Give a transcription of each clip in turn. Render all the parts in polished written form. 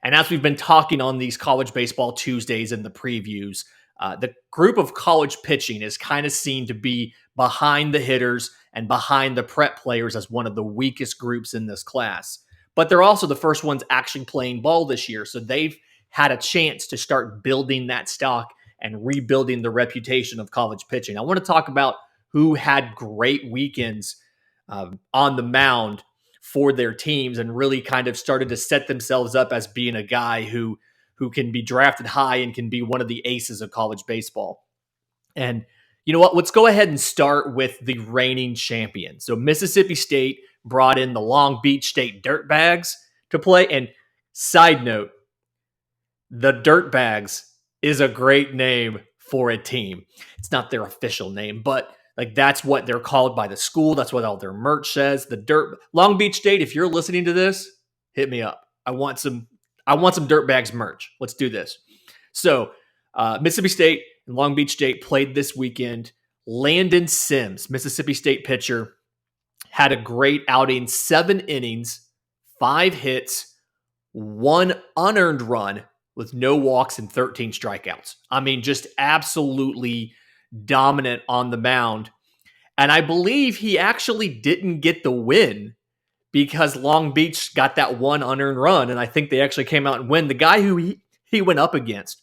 And as we've been talking on these college baseball Tuesdays and the previews, the group of college pitching is kind of seen to be behind the hitters and behind the prep players as one of the weakest groups in this class. But they're also the first ones actually playing ball this year. So they've had a chance to start building that stock and rebuilding the reputation of college pitching. I want to talk about who had great weekends on the mound for their teams and really kind of started to set themselves up as being a guy who can be drafted high and can be one of the aces of college baseball. And you know what? Let's go ahead and start with the reigning champion. So Mississippi State brought in the Long Beach State Dirtbags to play. And side note, the Dirtbags is a great name for a team. It's not their official name, but like that's what they're called by the school. That's what all their merch says. Long Beach State, if you're listening to this, hit me up. I want some Dirtbags merch. Let's do this. So Mississippi State and Long Beach State played this weekend. Landon Sims, Mississippi State pitcher, had a great outing, 7 innings, 5 hits, 1 unearned run with no walks and 13 strikeouts. I mean, just absolutely dominant on the mound. And I believe he actually didn't get the win because Long Beach got that 1 unearned run, and I think they actually came out and win. The guy who he went up against,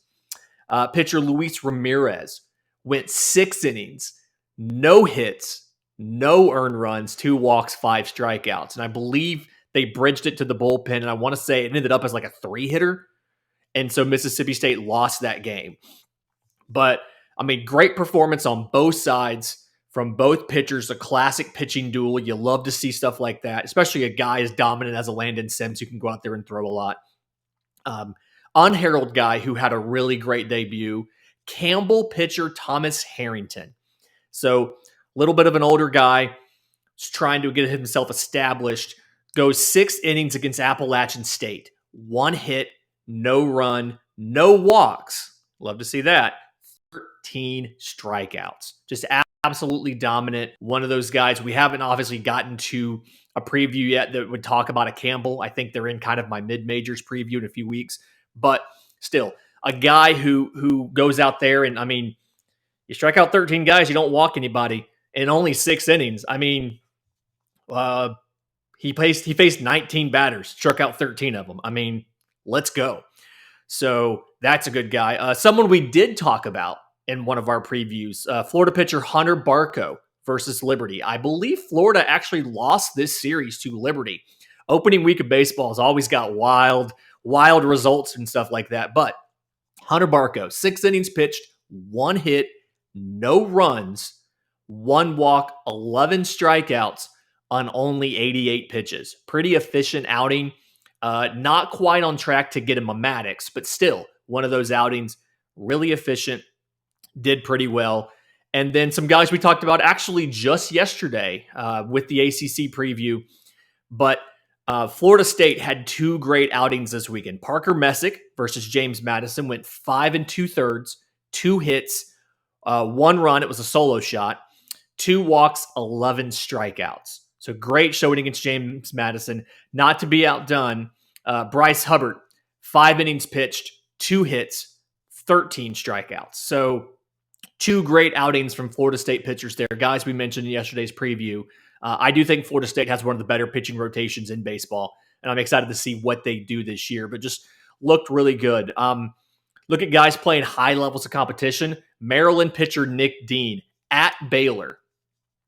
pitcher Luis Ramirez, went 6 innings, no hits, no earned runs, 2 walks, 5 strikeouts. And I believe they bridged it to the bullpen, and I want to say it ended up as like a 3-hitter. And so Mississippi State lost that game. But, I mean, great performance on both sides from both pitchers, a classic pitching duel. You love to see stuff like that, especially a guy as dominant as a Landon Sims who can go out there and throw a lot. Unheralded guy who had a really great debut, Campbell pitcher Thomas Harrington. So a little bit of an older guy, just trying to get himself established, goes 6 innings against Appalachian State. 1 hit, no run, no walks. Love to see that. 13 strikeouts. Just absolutely dominant. One of those guys. We haven't obviously gotten to a preview yet that would talk about a Campbell. I think they're in kind of my mid-majors preview in a few weeks. But still, a guy who goes out there and, I mean, you strike out 13 guys, you don't walk anybody in only 6 innings. I mean, he faced 19 batters, struck out 13 of them. I mean, let's go. So that's a good guy. Someone we did talk about in one of our previews, Florida pitcher Hunter Barco versus Liberty. I believe Florida actually lost this series to Liberty. Opening week of baseball has always got wild results and stuff like that. But Hunter Barco, 6 innings pitched, 1 hit, no runs, 1 walk, 11 strikeouts on only 88 pitches. Pretty efficient outing. Not quite on track to get him a Maddox, but still one of those outings, really efficient, did pretty well. And then some guys we talked about actually just yesterday with the ACC preview. But Florida State had 2 great outings this weekend. Parker Messick versus James Madison went 5 2/3, 2 hits, 1 run. It was a solo shot, 2 walks, 11 strikeouts. So great showing against James Madison. Not to be outdone, Bryce Hubbard, 5 innings pitched, 2 hits, 13 strikeouts. So 2 great outings from Florida State pitchers there. Guys we mentioned in yesterday's preview. I do think Florida State has one of the better pitching rotations in baseball, and I'm excited to see what they do this year, but just looked really good. Look at guys playing high levels of competition. Maryland pitcher Nick Dean at Baylor.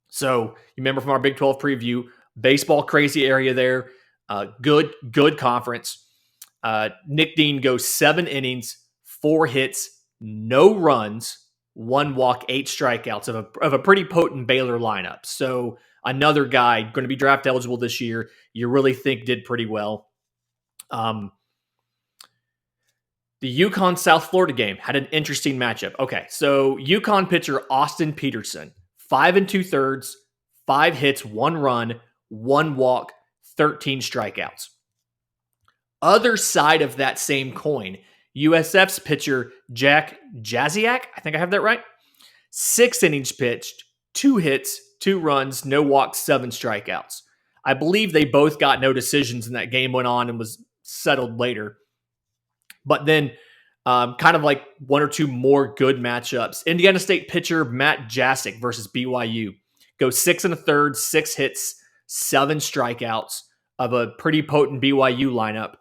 So you remember from our Big 12 preview, baseball crazy area there. Good conference. Nick Dean goes 7 innings, 4 hits, no runs, 1 walk, 8 strikeouts of a pretty potent Baylor lineup. So another guy going to be draft eligible this year. You really think did pretty well. The UConn South Florida game had an interesting matchup. Okay, so UConn pitcher Austin Peterson, 5 2/3, 5 hits, 1 run, 1 walk, 13 strikeouts. Other side of that same coin, USF's pitcher Jack Jaziak, I think I have that right, 6 innings pitched, 2 hits, 2 runs, no walks, 7 strikeouts. I believe they both got no decisions and that game went on and was settled later. But then kind of like one or two more good matchups. Indiana State pitcher Matt Jasick versus BYU goes 6 1/3, 6 hits, 7 strikeouts of a pretty potent BYU lineup.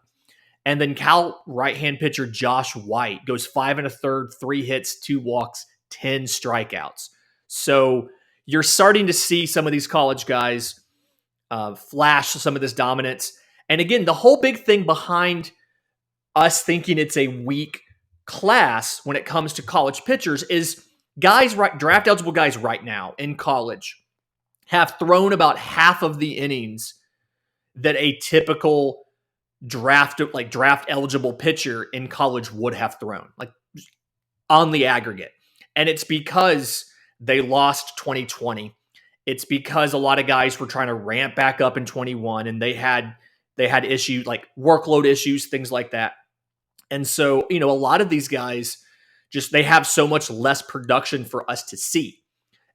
And then Cal right-hand pitcher Josh White goes 5 1/3, 3 hits, 2 walks, 10 strikeouts. So you're starting to see some of these college guys flash some of this dominance. And again, the whole big thing behind us thinking it's a weak class when it comes to college pitchers is guys, draft eligible guys right now in college have thrown about half of the innings that a typical draft eligible pitcher in college would have thrown, like on the aggregate. And it's because they lost 2020. It's because a lot of guys were trying to ramp back up in 21 and they had issues like workload issues, things like that. And so, a lot of these guys they have so much less production for us to see.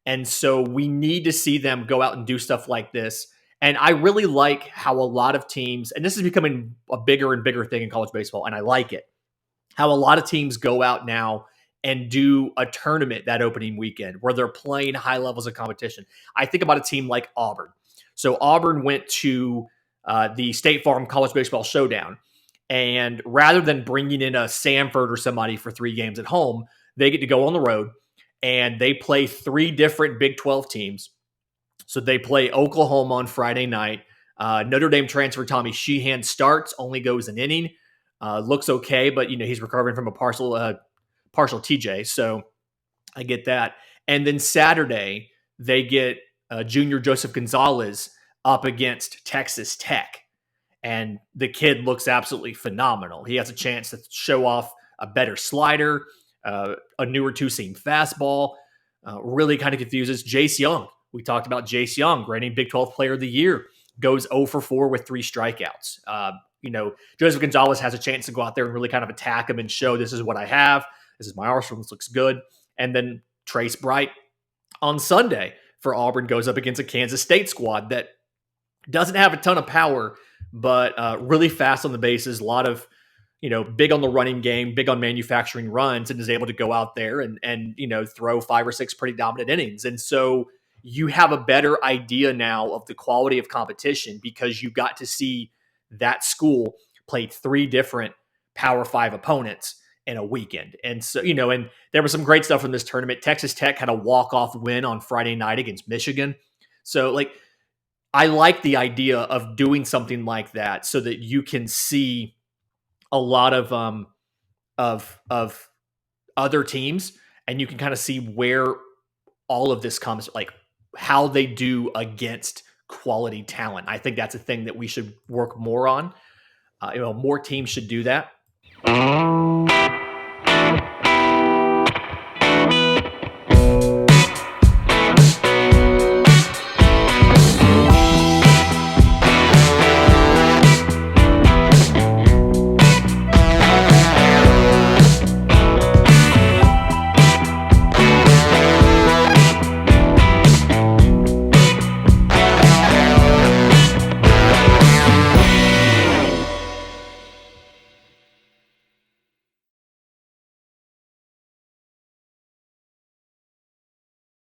And so we need to see them go out and do stuff like this. And I really like how a lot of teams, and this is becoming a bigger and bigger thing in college baseball, and I like it, how a lot of teams go out now and do a tournament that opening weekend where they're playing high levels of competition. I think about a team like Auburn. So Auburn went to the State Farm College Baseball Showdown. And rather than bringing in a Samford or somebody for 3 games at home, they get to go on the road and they play 3 different Big 12 teams. So they play Oklahoma on Friday night. Notre Dame transfer Tommy Sheehan starts, only goes an inning. Looks okay, but he's recovering from a partial TJ, so I get that. And then Saturday they get junior Joseph Gonzalez up against Texas Tech. And the kid looks absolutely phenomenal. He has a chance to show off a better slider, a newer two-seam fastball. Really kind of confuses Jace Young. We talked about Jace Young, reigning Big 12 Player of the Year, goes 0 for 4 with 3 strikeouts. Joseph Gonzalez has a chance to go out there and really kind of attack him and show this is what I have. This is my arsenal. This looks good. And then Trace Bright on Sunday for Auburn goes up against a Kansas State squad that doesn't have a ton of power, but really fast on the bases, a lot of, big on the running game, big on manufacturing runs, and is able to go out there and throw 5 or 6 pretty dominant innings. And so you have a better idea now of the quality of competition because you got to see that school played 3 different Power 5 opponents in a weekend. And so, and there was some great stuff from this tournament. Texas Tech had a walk-off win on Friday night against Michigan. So, I like the idea of doing something like that so that you can see a lot of other teams and you can kind of see where all of this comes, like how they do against quality talent. I think that's a thing that we should work more on. More teams should do that.